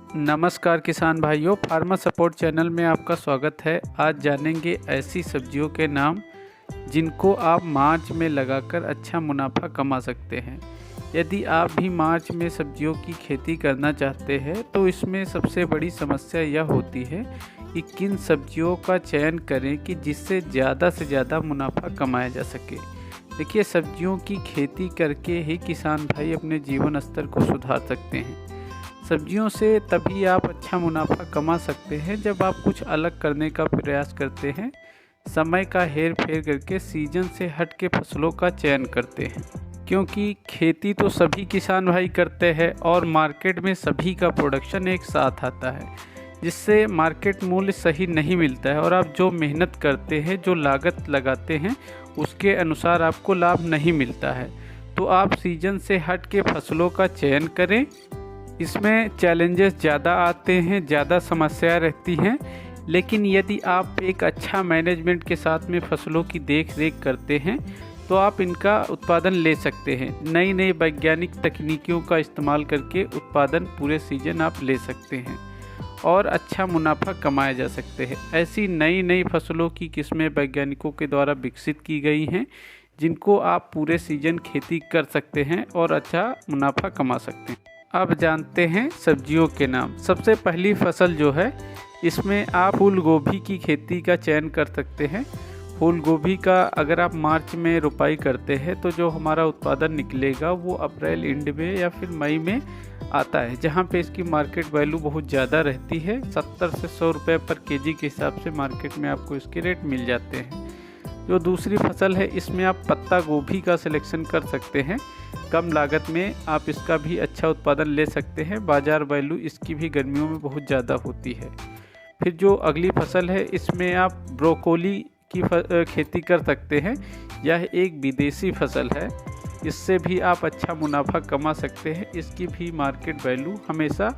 नमस्कार किसान भाइयों, फार्मर सपोर्ट चैनल में आपका स्वागत है। आज जानेंगे ऐसी सब्जियों के नाम जिनको आप मार्च में लगाकर अच्छा मुनाफा कमा सकते हैं। यदि आप भी मार्च में सब्जियों की खेती करना चाहते हैं तो इसमें सबसे बड़ी समस्या यह होती है कि किन सब्जियों का चयन करें कि जिससे ज़्यादा से ज़्यादा मुनाफा कमाया जा सके। देखिए, सब्जियों की खेती करके ही किसान भाई अपने जीवन स्तर को सुधार सकते हैं। सब्जियों से तभी आप अच्छा मुनाफा कमा सकते हैं जब आप कुछ अलग करने का प्रयास करते हैं, समय का हेर फेर करके सीजन से हट के फसलों का चयन करते हैं। क्योंकि खेती तो सभी किसान भाई करते हैं और मार्केट में सभी का प्रोडक्शन एक साथ आता है, जिससे मार्केट मूल्य सही नहीं मिलता है और आप जो मेहनत करते हैं, जो लागत लगाते हैं, उसके अनुसार आपको लाभ नहीं मिलता है। तो आप सीजन से हट के फसलों का चयन करें। इसमें चैलेंजेस ज़्यादा आते हैं, ज़्यादा समस्याएं रहती हैं, लेकिन यदि आप एक अच्छा मैनेजमेंट के साथ में फसलों की देख रेख करते हैं तो आप इनका उत्पादन ले सकते हैं। नई नई वैज्ञानिक तकनीकियों का इस्तेमाल करके उत्पादन पूरे सीजन आप ले सकते हैं और अच्छा मुनाफा कमाया जा सकते हैं। ऐसी नई नई फसलों की किस्में वैज्ञानिकों के द्वारा विकसित की गई हैं जिनको आप पूरे सीजन खेती कर सकते हैं और अच्छा मुनाफा कमा सकते हैं। अब जानते हैं सब्जियों के नाम। सबसे पहली फसल जो है, इसमें आप फूल गोभी की खेती का चयन कर सकते हैं। फूल गोभी का अगर आप मार्च में रोपाई करते हैं तो जो हमारा उत्पादन निकलेगा वो अप्रैल एंड में या फिर मई में आता है, जहाँ पे इसकी मार्केट वैल्यू बहुत ज़्यादा रहती है। 70 से 100 रुपये पर केजी के हिसाब से मार्केट में आपको इसके रेट मिल जाते हैं। जो दूसरी फसल है, इसमें आप पत्ता गोभी का सिलेक्शन कर सकते हैं। कम लागत में आप इसका भी अच्छा उत्पादन ले सकते हैं। बाज़ार वैल्यू इसकी भी गर्मियों में बहुत ज़्यादा होती है। फिर जो अगली फसल है, इसमें आप ब्रोकोली की खेती कर सकते हैं। यह एक विदेशी फसल है, इससे भी आप अच्छा मुनाफा कमा सकते हैं। इसकी भी मार्केट वैल्यू हमेशा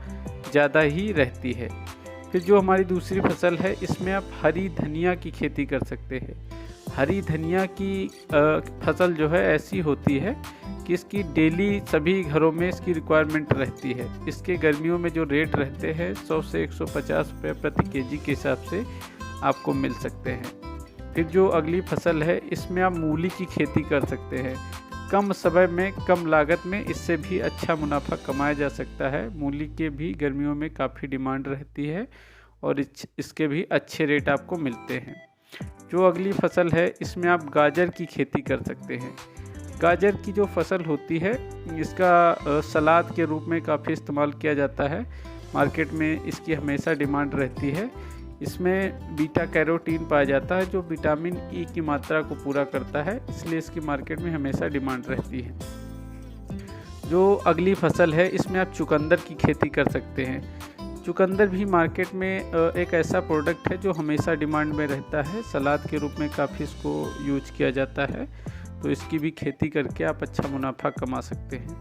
ज़्यादा ही रहती है। फिर जो हमारी दूसरी फसल है, इसमें आप हरी धनिया की खेती कर सकते हैं। हरी धनिया की फसल जो है ऐसी होती है कि इसकी डेली सभी घरों में इसकी रिक्वायरमेंट रहती है। इसके गर्मियों में जो रेट रहते हैं 100 से 150 रुपये प्रति केजी के हिसाब से आपको मिल सकते हैं। फिर जो अगली फसल है, इसमें आप मूली की खेती कर सकते हैं। कम समय में कम लागत में इससे भी अच्छा मुनाफा कमाया जा सकता है। मूली के भी गर्मियों में काफ़ी डिमांड रहती है और इसके भी अच्छे रेट आपको मिलते हैं। जो अगली फसल है, इसमें आप गाजर की खेती कर सकते हैं। गाजर की जो फसल होती है, इसका सलाद के रूप में काफ़ी इस्तेमाल किया जाता है। मार्केट में इसकी हमेशा डिमांड रहती है। इसमें बीटा कैरोटीन पाया जाता है जो विटामिन ई की मात्रा को पूरा करता है, इसलिए इसकी मार्केट में हमेशा डिमांड रहती है। जो अगली फसल है, इसमें आप चुकंदर की खेती कर सकते हैं। चुकंदर भी मार्केट में एक ऐसा प्रोडक्ट है जो हमेशा डिमांड में रहता है। सलाद के रूप में काफ़ी इसको यूज किया जाता है, तो इसकी भी खेती करके आप अच्छा मुनाफा कमा सकते हैं।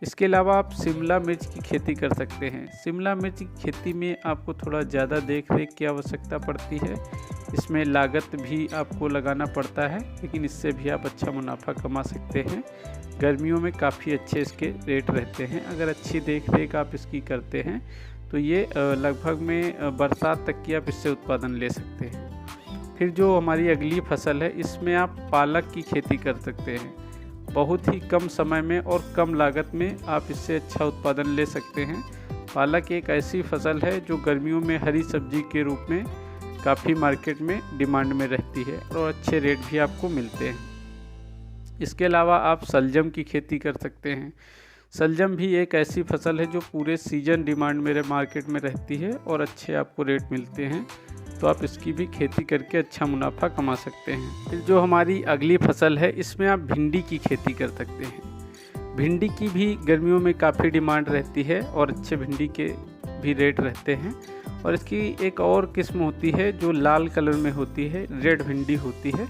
इसके अलावा आप शिमला मिर्च की खेती कर सकते हैं। शिमला मिर्च की खेती में आपको थोड़ा ज़्यादा देख रेख की आवश्यकता पड़ती है। इसमें लागत भी आपको लगाना पड़ता है, लेकिन इससे भी आप अच्छा मुनाफा कमा सकते हैं। गर्मियों में काफ़ी अच्छे इसके रेट रहते हैं। अगर अच्छी देख रेख आप इसकी करते हैं तो ये लगभग में बरसात तक की आप इससे उत्पादन ले सकते हैं। फिर जो हमारी अगली फसल है, इसमें आप पालक की खेती कर सकते हैं। बहुत ही कम समय में और कम लागत में आप इससे अच्छा उत्पादन ले सकते हैं। पालक एक ऐसी फसल है जो गर्मियों में हरी सब्जी के रूप में काफ़ी मार्केट में डिमांड में रहती है और अच्छे रेट भी आपको मिलते हैं। इसके अलावा आप शलजम की खेती कर सकते हैं। शलजम भी एक ऐसी फसल है जो पूरे सीजन डिमांड मेरे मार्केट में रहती है और अच्छे आपको रेट मिलते हैं, तो आप इसकी भी खेती करके अच्छा मुनाफा कमा सकते हैं। फिर जो हमारी अगली फसल है, इसमें आप भिंडी की खेती कर सकते हैं। भिंडी की भी गर्मियों में काफ़ी डिमांड रहती है और अच्छे भिंडी के भी रेट रहते हैं। और इसकी एक और किस्म होती है जो लाल कलर में होती है, रेड भिंडी होती है।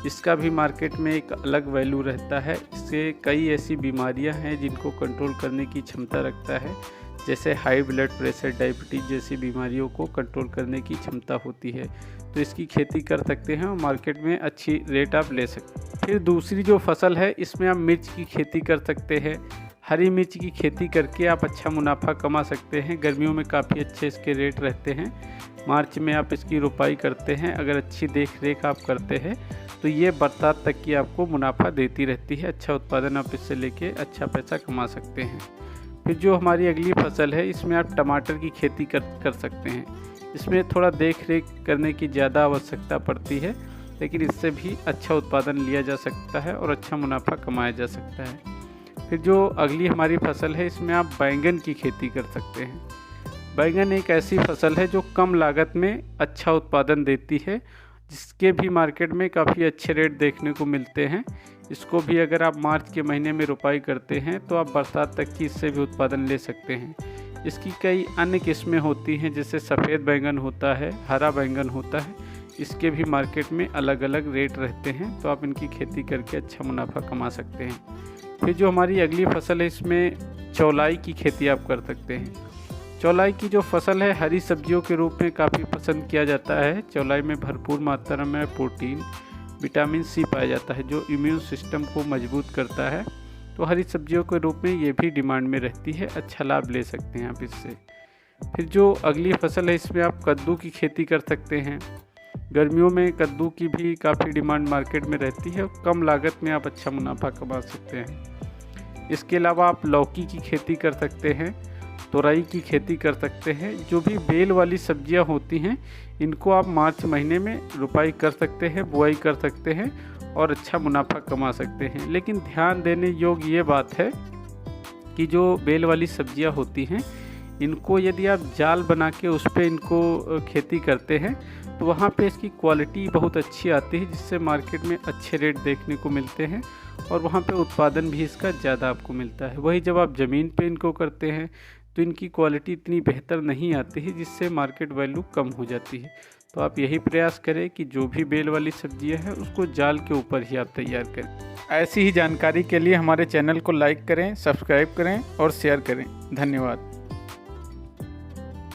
इसका भी मार्केट में एक अलग वैल्यू रहता है। इससे कई ऐसी बीमारियां हैं जिनको कंट्रोल करने की क्षमता रखता है, जैसे हाई ब्लड प्रेशर, डायबिटीज़ जैसी बीमारियों को कंट्रोल करने की क्षमता होती है। तो इसकी खेती कर सकते हैं और मार्केट में अच्छी रेट आप ले सकते हैं। फिर दूसरी जो फसल है, इसमें आप मिर्च की खेती कर सकते हैं। हरी मिर्च की खेती करके आप अच्छा मुनाफा कमा सकते हैं। गर्मियों में काफ़ी अच्छे इसके रेट रहते हैं। मार्च में आप इसकी रोपाई करते हैं, अगर अच्छी देख रेख आप करते हैं तो ये बरसात तक की आपको मुनाफा देती रहती है। अच्छा उत्पादन आप इससे लेके अच्छा पैसा कमा सकते हैं। फिर जो हमारी अगली फसल है, इसमें आप टमाटर की खेती कर सकते हैं। इसमें थोड़ा देख रेख करने की ज़्यादा आवश्यकता पड़ती है, लेकिन इससे भी अच्छा उत्पादन लिया जा सकता है और अच्छा मुनाफा कमाया जा सकता है। फिर जो अगली हमारी फसल है, इसमें आप बैंगन की खेती कर सकते हैं। बैंगन एक ऐसी फसल है जो कम लागत में अच्छा उत्पादन देती है, जिसके भी मार्केट में काफ़ी अच्छे रेट देखने को मिलते हैं। इसको भी अगर आप मार्च के महीने में रोपाई करते हैं तो आप बरसात तक की इससे भी उत्पादन ले सकते हैं। इसकी कई अन्य किस्में होती हैं, जैसे सफ़ेद बैंगन होता है, हरा बैंगन होता है। इसके भी मार्केट में अलग अलग रेट रहते हैं, तो आप इनकी खेती करके अच्छा मुनाफा कमा सकते हैं। फिर जो हमारी अगली फसल है, इसमें चौलाई की खेती आप कर सकते हैं। चौलाई की जो फसल है, हरी सब्जियों के रूप में काफ़ी पसंद किया जाता है। चौलाई में भरपूर मात्रा में प्रोटीन, विटामिन सी पाया जाता है, जो इम्यून सिस्टम को मजबूत करता है। तो हरी सब्जियों के रूप में ये भी डिमांड में रहती है, अच्छा लाभ ले सकते हैं आप इससे। फिर जो अगली फसल है, इसमें आप कद्दू की खेती कर सकते हैं। गर्मियों में कद्दू की भी काफ़ी डिमांड मार्केट में रहती है और कम लागत में आप अच्छा मुनाफा कमा सकते हैं। इसके अलावा आप लौकी की खेती कर सकते हैं, तोरई की खेती कर सकते हैं। जो भी बेल वाली सब्जियां होती हैं, इनको आप मार्च महीने में रोपाई कर सकते हैं, बुआई कर सकते हैं और अच्छा मुनाफा कमा सकते हैं। लेकिन ध्यान देने योग्य ये बात है कि जो बेल वाली सब्जियां होती हैं, इनको यदि आप जाल बना के उस पर इनको खेती करते हैं तो वहाँ पे इसकी क्वालिटी बहुत अच्छी आती है, जिससे मार्केट में अच्छे रेट देखने को मिलते हैं और वहाँ पे उत्पादन भी इसका ज़्यादा आपको मिलता है। वही जब आप ज़मीन पे इनको करते हैं तो इनकी क्वालिटी इतनी बेहतर नहीं आती है, जिससे मार्केट वैल्यू कम हो जाती है। तो आप यही प्रयास करें कि जो भी बेल वाली सब्जियां हैं उसको जाल के ऊपर ही आप तैयार करें। ऐसी ही जानकारी के लिए हमारे चैनल को लाइक करें, सब्सक्राइब करें और शेयर करें। धन्यवाद।